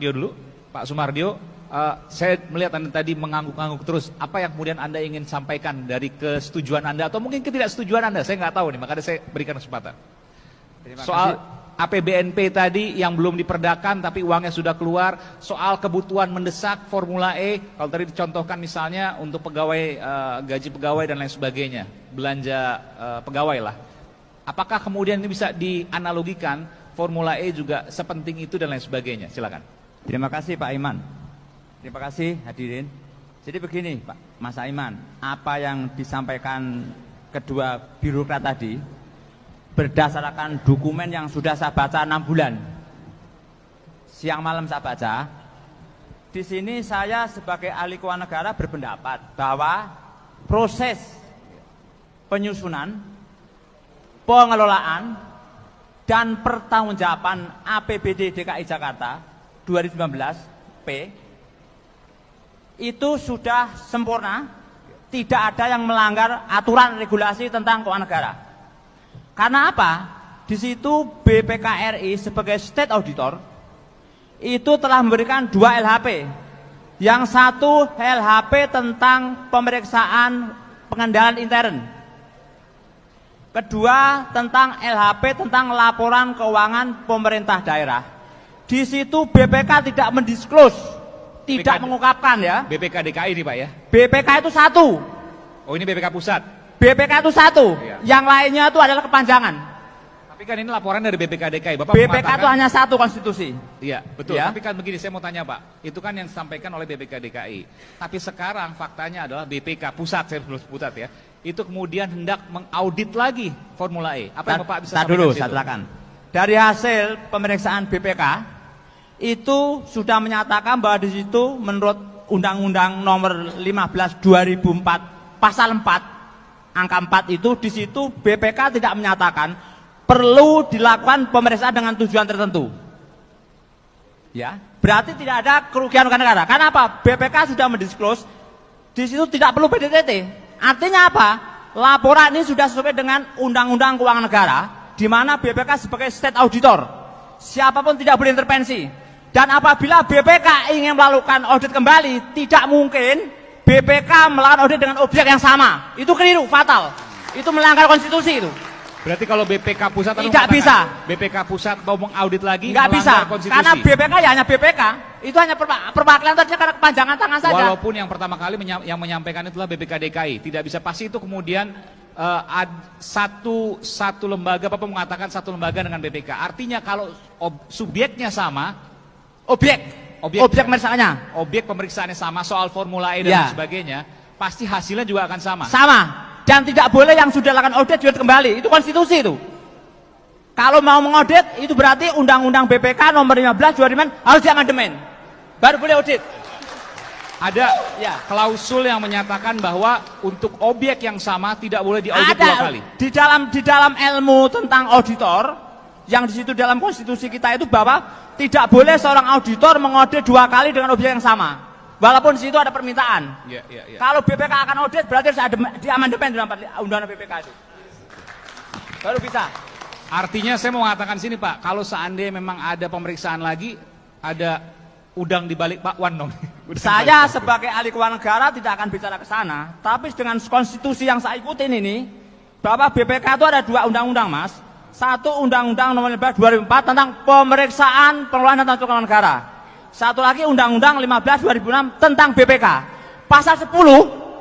Sumardio dulu. Pak Sumardio, saya melihat Anda tadi mengangguk-angguk terus. Apa yang kemudian Anda ingin sampaikan dari kesetujuan Anda atau mungkin ketidaksetujuan Anda? Saya nggak tahu nih, makanya saya berikan kesempatan. Soal APBNP tadi yang belum diperdakan tapi uangnya sudah keluar, soal kebutuhan mendesak Formula E, kalau tadi dicontohkan misalnya untuk pegawai, gaji pegawai dan lain sebagainya, belanja pegawai lah. Apakah kemudian ini bisa dianalogikan Formula E juga sepenting itu dan lain sebagainya? Silakan. Terima kasih Pak Iman. Terima kasih hadirin. Jadi begini Pak Mas Aiman, apa yang disampaikan kedua birokrat tadi berdasarkan dokumen yang sudah saya baca 6 bulan. Siang malam saya baca. Di sini saya sebagai ahli keuangan negara berpendapat bahwa proses penyusunan, pengelolaan dan pertanggungjawaban APBD DKI Jakarta 2019 P itu sudah sempurna, tidak ada yang melanggar aturan regulasi tentang keuangan negara. Karena apa? Di situ BPK RI sebagai state auditor itu telah memberikan 2 LHP. Yang satu LHP tentang pemeriksaan pengendalian intern. Kedua tentang LHP tentang laporan keuangan pemerintah daerah. Di situ BPK tidak mendisklose, tidak mengungkapkan ya. BPK DKI ini Pak ya? BPK itu satu. Oh ini BPK pusat? BPK itu satu, iya. Yang lainnya itu adalah kepanjangan. Tapi kan ini laporan dari BPK DKI. Bapak BPK mengatakan, itu hanya satu konstitusi. Iya betul, ya? Tapi kan begini saya mau tanya Pak, itu kan yang disampaikan oleh BPK DKI. Tapi sekarang faktanya adalah BPK pusat, saya belum pusat ya, itu kemudian hendak mengaudit lagi Formula E. Apa yang Bapak bisa sampaikan dulu, saya silakan. Dari hasil pemeriksaan BPK itu sudah menyatakan bahwa di situ menurut Undang-Undang Nomor 15 2004 Pasal 4 angka 4 itu di situ BPK tidak menyatakan perlu dilakukan pemeriksaan dengan tujuan tertentu. Ya, berarti tidak ada kerugian warga negara. Karena apa? BPK sudah mendisklose di situ tidak perlu PDTT. Artinya apa? Laporan ini sudah sesuai dengan Undang-Undang Keuangan Negara, di mana BPK sebagai state auditor, siapapun tidak boleh intervensi. Dan apabila BPK ingin melakukan audit kembali, tidak mungkin BPK melakukan audit dengan objek yang sama. Itu keliru, fatal. Itu melanggar konstitusi itu. Berarti kalau BPK pusat tidak bisa. BPK pusat mau mengaudit lagi nggak bisa. Konstitusi. Karena BPK ya hanya BPK. Itu hanya perwakilan saja karena kepanjangan tangan saja. Walaupun yang pertama kali yang menyampaikan itulah BPK DKI, tidak bisa pasti itu kemudian satu lembaga, Bapak mengatakan satu lembaga dengan BPK. Artinya kalau subjeknya sama, objek pemeriksaannya sama, soal Formula E dan sebagainya, pasti hasilnya juga akan sama. Sama. Dan tidak boleh yang sudah lakukan audit diaudit kembali. Itu konstitusi itu. Kalau mau mengaudit itu berarti Undang-Undang BPK nomor 15 2005 harus diamandemen. Baru boleh audit. Ada klausul yang menyatakan bahwa untuk objek yang sama tidak boleh diaudit 2 kali. Di dalam ilmu tentang auditor, yang di situ dalam konstitusi kita itu bahwa tidak boleh seorang auditor mengaudit 2 kali dengan objek yang sama. Walaupun di situ ada permintaan. Kalau BPK akan audit berarti harus ada diamandemen dalam undang-undang BPK itu. Baru bisa. Artinya saya mau mengatakan sini Pak, kalau seandainya memang ada pemeriksaan lagi, ada udang di balik bakwan dong. Saya sebagai ahli keuangan negara tidak akan bicara ke sana, tapi dengan konstitusi yang saya ikutin ini, bahwa BPK itu ada 2 undang-undang Mas. Satu Undang-Undang Nomor 15 2004 tentang pemeriksaan pengelolaan dan keuangan negara. Satu lagi Undang-Undang 15 2006 tentang BPK. Pasal 10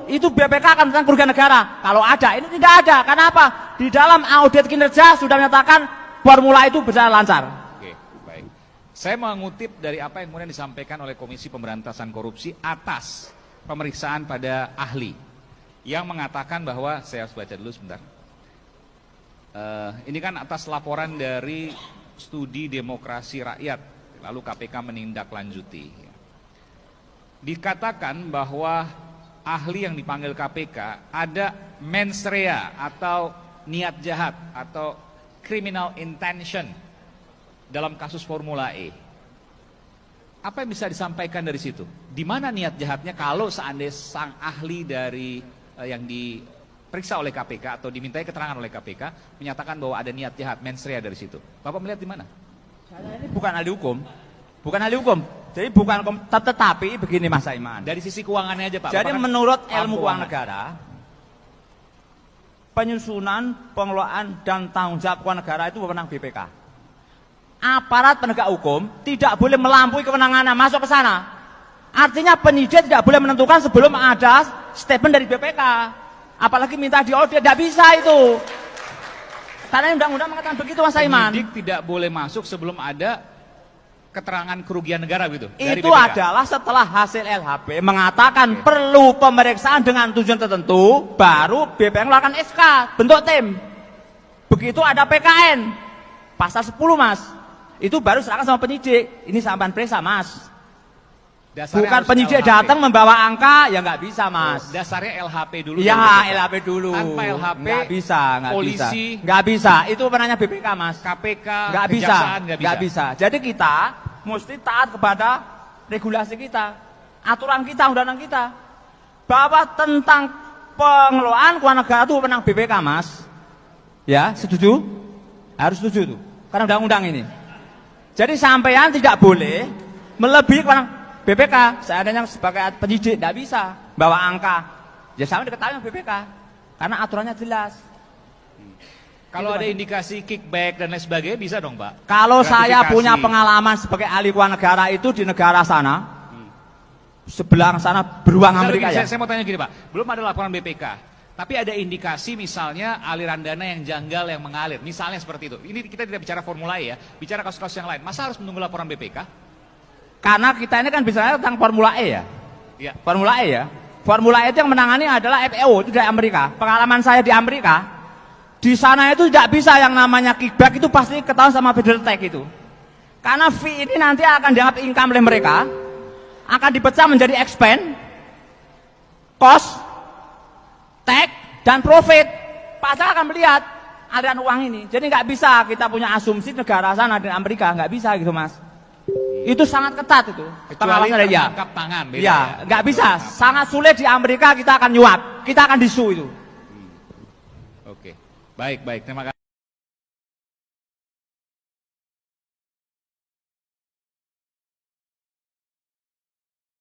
itu BPK akan tentang kerugian negara. Kalau ada, ini tidak ada. Karena apa? Di dalam audit kinerja sudah menyatakan formula itu berjalan lancar. Oke, baik. Saya mengutip dari apa yang kemudian disampaikan oleh Komisi Pemberantasan Korupsi atas pemeriksaan pada ahli yang mengatakan bahwa, saya harus baca dulu sebentar. Ini kan atas laporan dari studi demokrasi rakyat, lalu KPK menindaklanjuti. Dikatakan bahwa ahli yang dipanggil KPK ada mens rea atau niat jahat atau criminal intention dalam kasus Formula E. Apa yang bisa disampaikan dari situ? Di mana niat jahatnya kalau seandainya sang ahli dari yang diperiksa oleh KPK atau dimintai keterangan oleh KPK menyatakan bahwa ada niat jahat, mens rea dari situ. Bapak melihat di mana? Saya ini bukan ahli hukum. Bukan ahli hukum. Jadi bukan tetapi begini Mas Saiman. Dari sisi keuangannya aja Pak. Jadi Bapak kan menurut paham ilmu keuangan negara, penyusunan, pengelolaan dan tanggung jawab keuangan negara itu wewenang BPK. Aparat penegak hukum tidak boleh melampaui kewenangannya masuk ke sana. Artinya penyidik tidak boleh menentukan sebelum ada statement dari BPK. Apalagi minta diaudit, tidak bisa itu. Karena undang-undang mengatakan begitu Mas Saiman. Penyidik tidak boleh masuk sebelum ada keterangan kerugian negara gitu. Dari Itu BPK. adalah setelah hasil LHP mengatakan perlu pemeriksaan dengan tujuan tertentu, baru BPK mengeluarkan SK, bentuk tim. Begitu ada PKN, pasal 10 Mas, itu baru serahkan sama penyidik. Ini sampean periksa Mas. Dasarnya Bukan harus penyidik LHP. datang membawa angka, ya nggak bisa Mas. Dasarnya LHP dulu. Ya dari BPK. LHP dulu. Tanpa LHP, nggak bisa, nggak polisi, bisa. Nggak bisa, itu penanya BPK Mas. KPK, Nggak bisa, kejaksaan nggak bisa. Jadi kita mesti taat kepada regulasi kita, aturan kita, undang-undang kita, bahwa tentang pengelolaan keuangan negara itu wewenang BPK Mas. Ya, setuju? Harus setuju tuh, karena undang-undang ini. Jadi sampean tidak boleh melebihi kewenangan BPK. Seandainya sebagai penyidik tidak bisa bawa angka, ya sama diketahui sama BPK, karena aturannya jelas. Kalau ada indikasi kickback dan lain sebagainya bisa dong Pak? Kalau saya Gratifikasi. punya pengalaman sebagai ahli keuangan negara itu di negara sana, sebelah sana beruang Misalnya Amerika gini, ya. saya mau tanya gini Pak, belum ada laporan BPK, tapi ada indikasi misalnya aliran dana yang janggal yang mengalir, misalnya seperti itu. Ini kita tidak bicara Formula E ya, bicara kasus-kasus yang lain. Masa harus menunggu laporan BPK? Karena kita ini kan bicaranya tentang Formula E ya. Iya. Formula E ya. Formula E itu yang menangani adalah FAO, itu dari Amerika. Pengalaman saya di Amerika, di sana itu tidak bisa yang namanya kickback, itu pasti ketahuan sama Federal Tax itu. Karena fee ini nanti akan dianggap income oleh mereka, akan dipecah menjadi expense, cost, tax, dan profit. Pajak akan melihat aliran uang ini. Jadi nggak bisa kita punya asumsi negara sana di Amerika, nggak bisa gitu Mas. Itu sangat ketat itu. Kecuali Pengawasan dari- ya. tangkap tangan. Beda Ya, nggak bisa. Sangat sulit di Amerika kita akan nyuap, kita akan disu itu. Oke, baik, terima kasih.